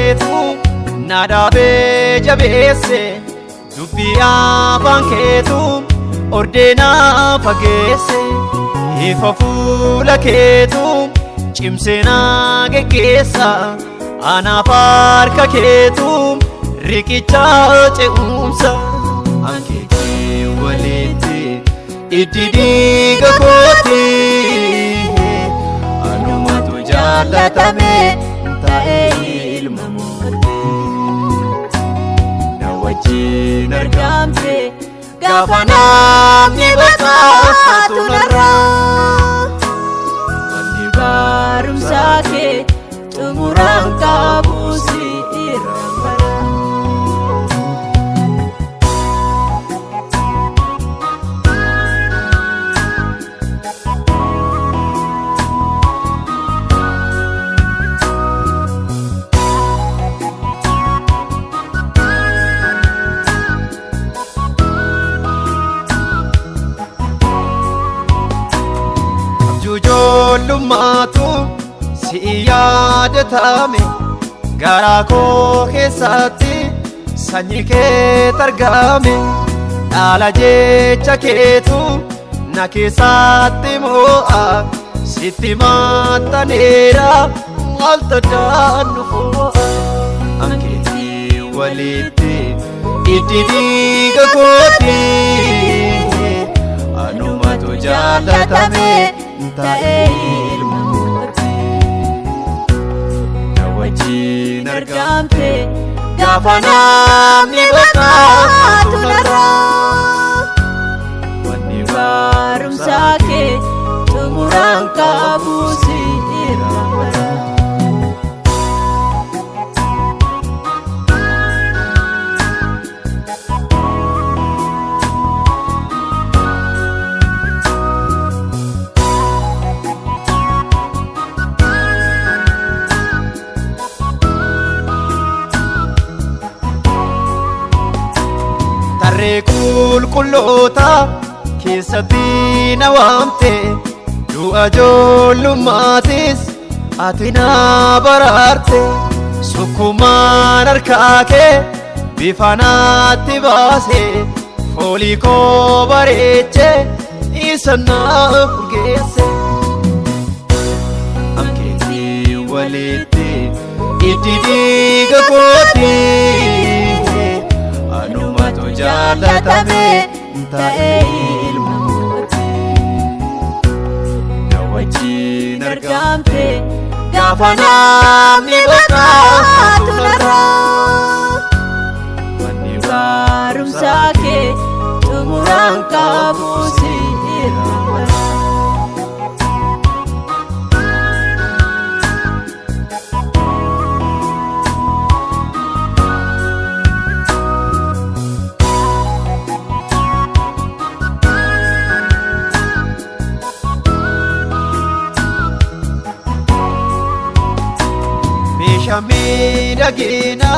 keetu na dhaabee jabeesse dubbii afaan keetu ordeenaa fageesse ifa fuula keetu cimsee na geggeessa anaaf harka keetu riqicha ce'umsa ankeetii walitti itti dhiiga kooti anumatu jaallatame ta'ee ilma mootii na wajjin argamte gaafa namni baqatu narraa wanni barumsaa kee xumuraan qabu si irraan bara. Ijoollumaatu si yaadatame garaa koo keessatti sanyii kee argame dhaala jecha keetu na keessatti moo'a sitti maxxaneera maaltu daannu fo'a ankeetii walitti itti dhiiga kooti anumatu jaallatame ta'ee ilma mootii na wajjin argamte gaafa namni baqatu narraa wanni barumsaa kee xumuraan qabu si irraan bara. Tarree qulqulloota keessatti na waamte du'a ijoollummaattis ati na baraarte sukkumaan harkaa kee bifa naatti baase foolii koo bareeche isa naaf urgeesse ankeetii walitti itti dhiiga kooti anumatu jaallatame ta'ee ilma mootii na wajjin argamte gaafa namni baqatu narraa wanni barumsaa kee xumuraan qabu si irraan bara. Miidhagina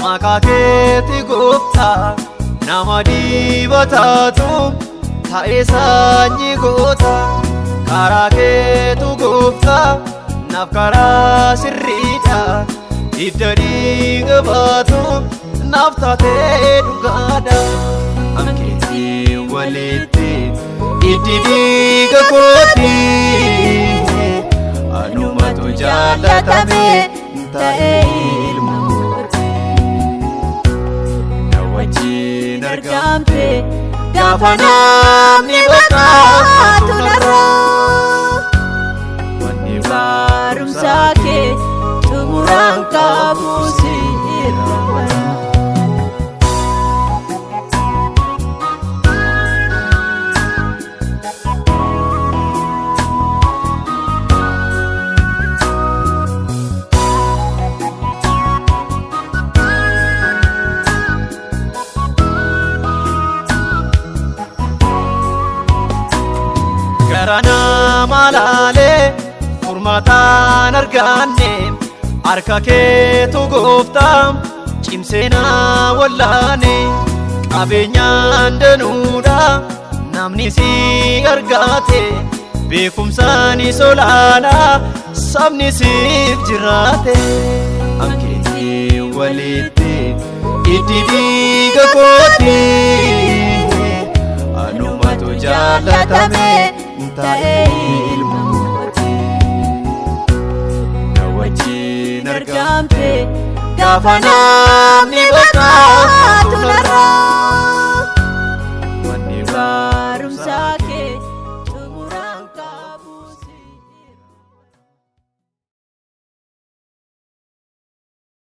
maqaa keetii gooftaa nama dibataatu ta'ee sanyii goota karaa keetu gooftaa naaf karaa sirriidha hidda dhiiga baatu naaf taatee dhugaadha ankeetii walitti itti dhiiga kooti anumatu jaallatame ta'ee ilma mootii na wajjin argamte gaafa namni baqatu narraa wanni barumsaa kee xumuraan qabu si irraan bara. Garana malale furmataan arganne harka keetu gooftaa cimsee na wallaane qabeenyaan danuudha namni si argate beekumsaan olaanaa sabni siif jiraate ankeetii wajjin walitti itti dhiiga kooti anumatu jaallatame ta'ee ilma mootii na wajjin argamte gaafa namni baqaatu narraa